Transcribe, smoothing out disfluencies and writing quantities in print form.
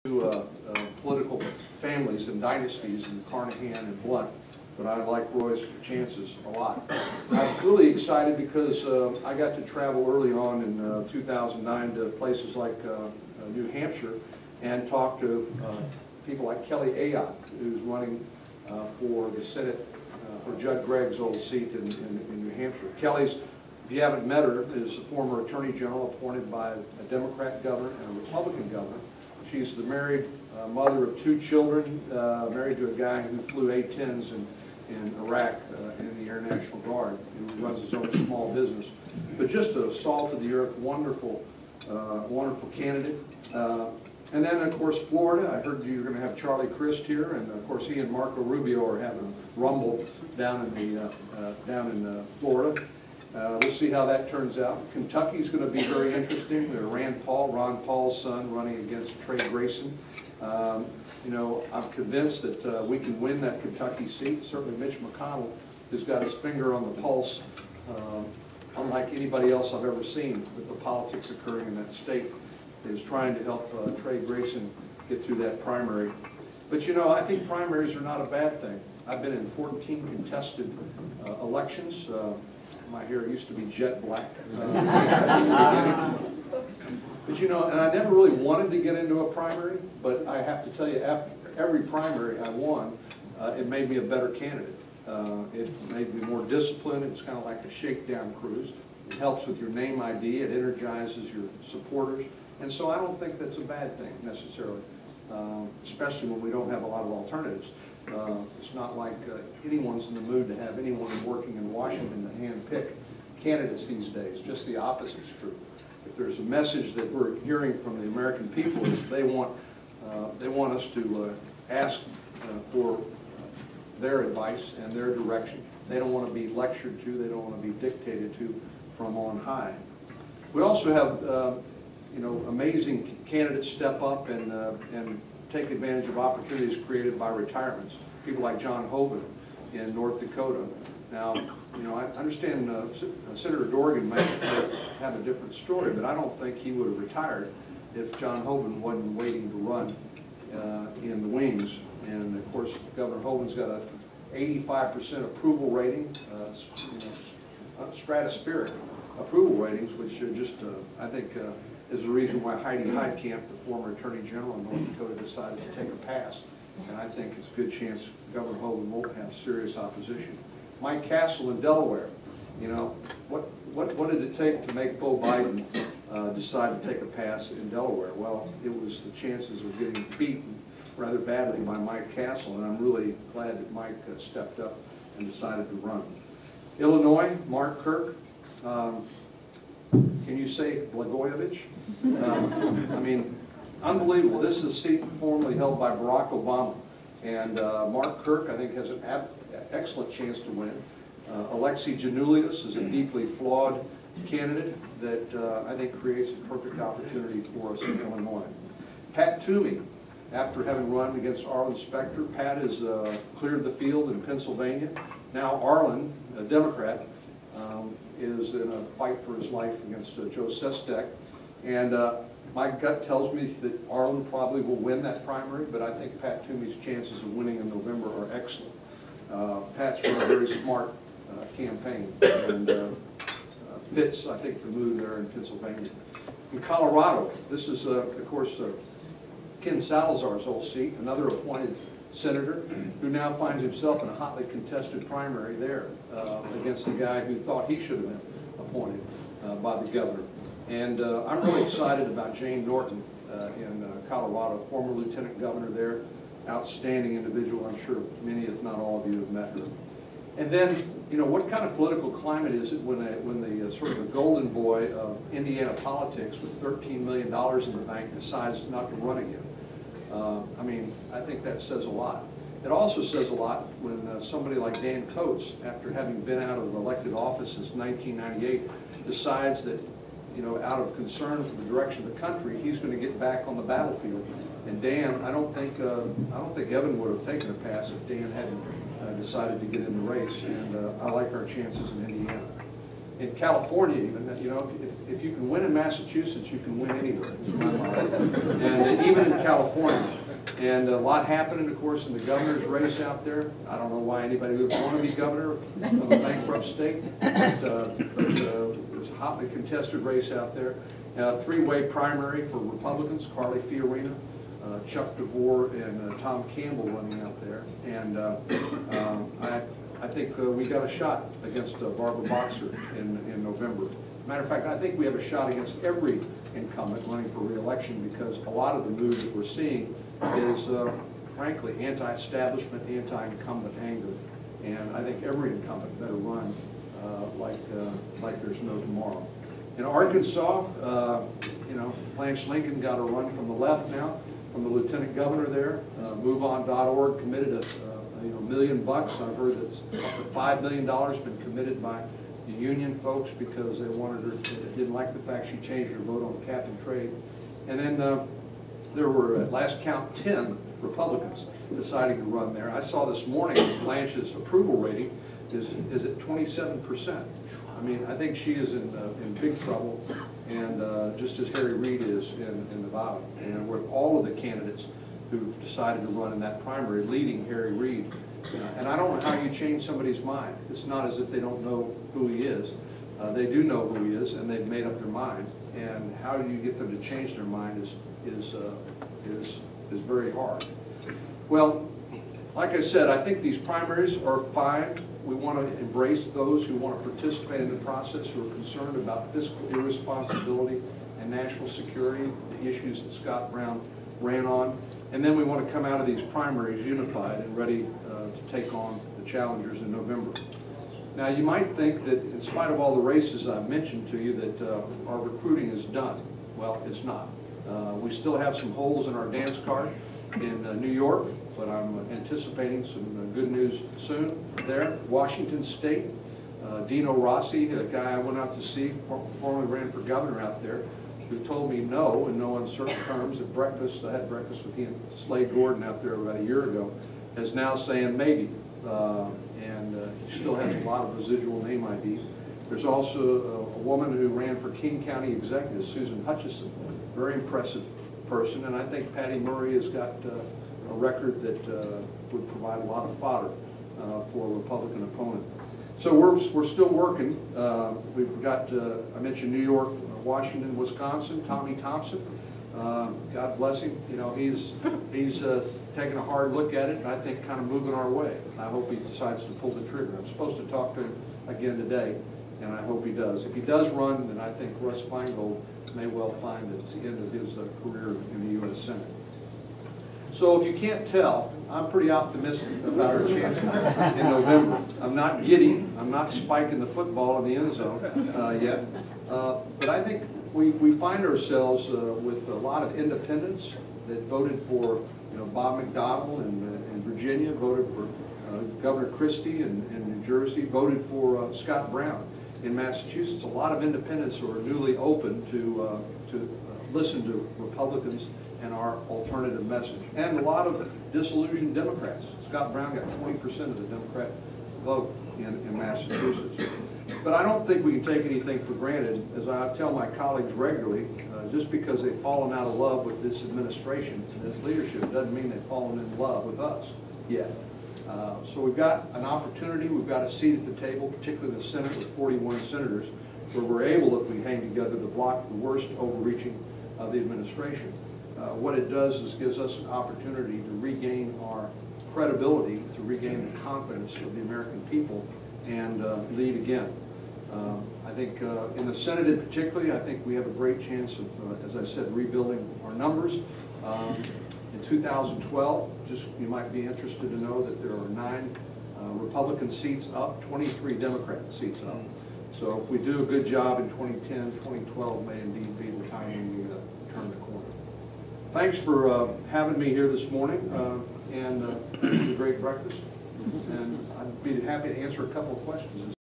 Political families and dynasties in Carnahan and Blunt, but I like Roy's chances a lot. I'm really excited because I got to travel early on in 2009 to places like New Hampshire and talk to people like Kelly Ayotte, who's running for the Senate for Judd Gregg's old seat in New Hampshire. Kelly's, if you haven't met her, is a former Attorney General appointed by a Democrat governor and a Republican governor. She's the married mother of 2 children, married to a guy who flew A-10s in Iraq in the Air National Guard, who runs his own small business. But just a salt of the earth, wonderful, wonderful candidate. And then, of course, Florida. I heard you were going to have Charlie Crist here, and of course, he and Marco Rubio are having a rumble down in Florida. We'll see how that turns out. Kentucky's going to be very interesting. Ron Paul's son, running against Trey Grayson. You know, I'm convinced that we can win that Kentucky seat. Certainly Mitch McConnell, who's got his finger on the pulse, unlike anybody else I've ever seen with the politics occurring in that state, is trying to help Trey Grayson get through that primary. But you know, I think primaries are not a bad thing. I've been in 14 contested elections. My hair used to be jet black. But you know, and I never really wanted to get into a primary, but I have to tell you, after every primary I won, it made me a better candidate. It made me more disciplined. It's kind of like a shakedown cruise. It helps with your name ID. It energizes your supporters. And so I don't think that's a bad thing necessarily, especially when we don't have a lot of alternatives. It's not like anyone's in the mood to have anyone working in Washington to hand-pick candidates these days. Just the opposite is true. If there's a message that we're hearing from the American people, is they want us to ask for their advice and their direction. They don't want to be lectured to. They don't want to be dictated to from on high. We also have you know, amazing candidates step up and take advantage of opportunities created by retirements. People like John Hoeven in North Dakota. Now, you know, I understand Senator Dorgan might have a different story, but I don't think he would have retired if John Hoeven wasn't waiting to run in the wings. And of course, Governor Hoeven's got an 85% approval rating, you know, stratospheric approval ratings, which are just, I think, is the reason why Heidi Heitkamp, the former Attorney General in North Dakota, decided to take a pass. And I think it's a good chance Governor Hoeven won't have serious opposition. Mike Castle in Delaware, you know, what did it take to make Beau Biden decide to take a pass in Delaware? Well, it was the chances of getting beaten rather badly by Mike Castle, and I'm really glad that Mike stepped up and decided to run. Illinois, Mark Kirk. Can you say Blagojevich? I mean, unbelievable. This is a seat formerly held by Barack Obama. And Mark Kirk, I think, has an excellent chance to win. Alexei Janulius is a deeply flawed candidate that I think creates a perfect opportunity for us in Illinois. Pat Toomey, after having run against Arlen Specter, Pat has cleared the field in Pennsylvania. Now Arlen, a Democrat, is in a fight for his life against Joe Sestak. And my gut tells me that Arlen probably will win that primary, but I think Pat Toomey's chances of winning in November are excellent. Pat's run a very smart campaign and fits, I think, the mood there in Pennsylvania. In Colorado, this is, of course, Ken Salazar's old seat, another appointed senator who now finds himself in a hotly contested primary there against the guy who thought he should have been appointed by the governor. And I'm really excited about Jane Norton in Colorado, former lieutenant governor there, outstanding individual. I'm sure many, if not all of you, have met her. And then, you know, what kind of political climate is it when the sort of the golden boy of Indiana politics with $13 million in the bank decides not to run again? I mean, I think that says a lot. It also says a lot when somebody like Dan Coates, after having been out of elected office since 1998, decides that, you know, out of concern for the direction of the country, he's going to get back on the battlefield. And Dan, I don't think Evan would have taken a pass if Dan hadn't decided to get in the race. And I like our chances in Indiana. in California even, you know, if you can win in Massachusetts, you can win anywhere. And even in California. And a lot happening, of course, in the governor's race out there. I don't know why anybody would want to be governor of a bankrupt state, but there's a hotly contested race out there. Three-way primary for Republicans, Carly Fiorina, Chuck DeVore, and Tom Campbell running out there. And I think we got a shot against Barbara Boxer in November. Matter of fact, I think we have a shot against every incumbent running for re-election, because a lot of the moves that we're seeing is, frankly, anti-establishment, anti-incumbent anger. And I think every incumbent better run like there's no tomorrow. In Arkansas, you know, Blanche Lincoln got a run from the left now, from the lieutenant governor there. MoveOn.org committed $1 million. I've heard that up to $5 million been committed by the union folks because they wanted her, they didn't like the fact she changed her vote on cap and trade. And then there were, at last count, 10 Republicans deciding to run there. I saw this morning Blanche's approval rating is at 27%. I mean, I think she is in big trouble, and just as Harry Reid is in Nevada, and with all of the candidates who've decided to run in that primary, leading Harry Reid. And I don't know how you change somebody's mind. It's not as if they don't know who he is. They do know who he is, and they've made up their mind. And how do you get them to change their mind is very hard. Well, like I said, I think these primaries are fine. We want to embrace those who want to participate in the process, who are concerned about fiscal irresponsibility and national security, the issues that Scott Brown ran on. And then we want to come out of these primaries unified and ready to take on the challengers in November. Now, you might think that in spite of all the races I've mentioned to you that our recruiting is done. Well, it's not. We still have some holes in our dance card in New York, but I'm anticipating some good news soon there. Washington State, Dino Rossi, a guy I went out to see, formerly ran for governor out there, who told me no in no uncertain terms at breakfast. I had breakfast with he and Slade Gordon out there about a year ago, is now saying maybe. He still has a lot of residual name ID. There's also a woman who ran for King County Executive, Susan Hutchison, very impressive person, and I think Patty Murray has got a record that would provide a lot of fodder for a Republican opponent. So we're still working. We've got, I mentioned New York, Washington, Wisconsin, Tommy Thompson. God bless him. You know, he's taking a hard look at it, and I think kind of moving our way. I hope he decides to pull the trigger. I'm supposed to talk to him again today, and I hope he does. If he does run, then I think Russ Feingold may well find that it's the end of his career in the U.S. Senate. So if you can't tell, I'm pretty optimistic about our chances in November. I'm not giddy. I'm not spiking the football in the end zone yet. But I think we find ourselves with a lot of independents that voted for, you know, Bob McDonnell in Virginia, voted for Governor Christie in New Jersey, voted for Scott Brown in Massachusetts. A lot of independents who are newly open to listen to Republicans and our alternative message. And a lot of disillusioned Democrats. Scott Brown got 20% of the Democrat vote in Massachusetts. But I don't think we can take anything for granted. As I tell my colleagues regularly, just because they've fallen out of love with this administration and its leadership doesn't mean they've fallen in love with us yet. So we've got an opportunity, we've got a seat at the table, particularly the Senate with 41 senators, where we're able, if we hang together, to block the worst overreaching of the administration. What it does is gives us an opportunity to regain our credibility, to regain the confidence of the American people, and lead again. I think in the Senate in particular, I think we have a great chance of, as I said, rebuilding our numbers. In 2012, just you might be interested to know that there are 9 Republican seats up, 23 Democrat seats up. So if we do a good job in 2010, 2012 may indeed be the time when we turn the corner. Thanks for having me here this morning, and thanks for the great breakfast. And I'd be happy to answer a couple of questions.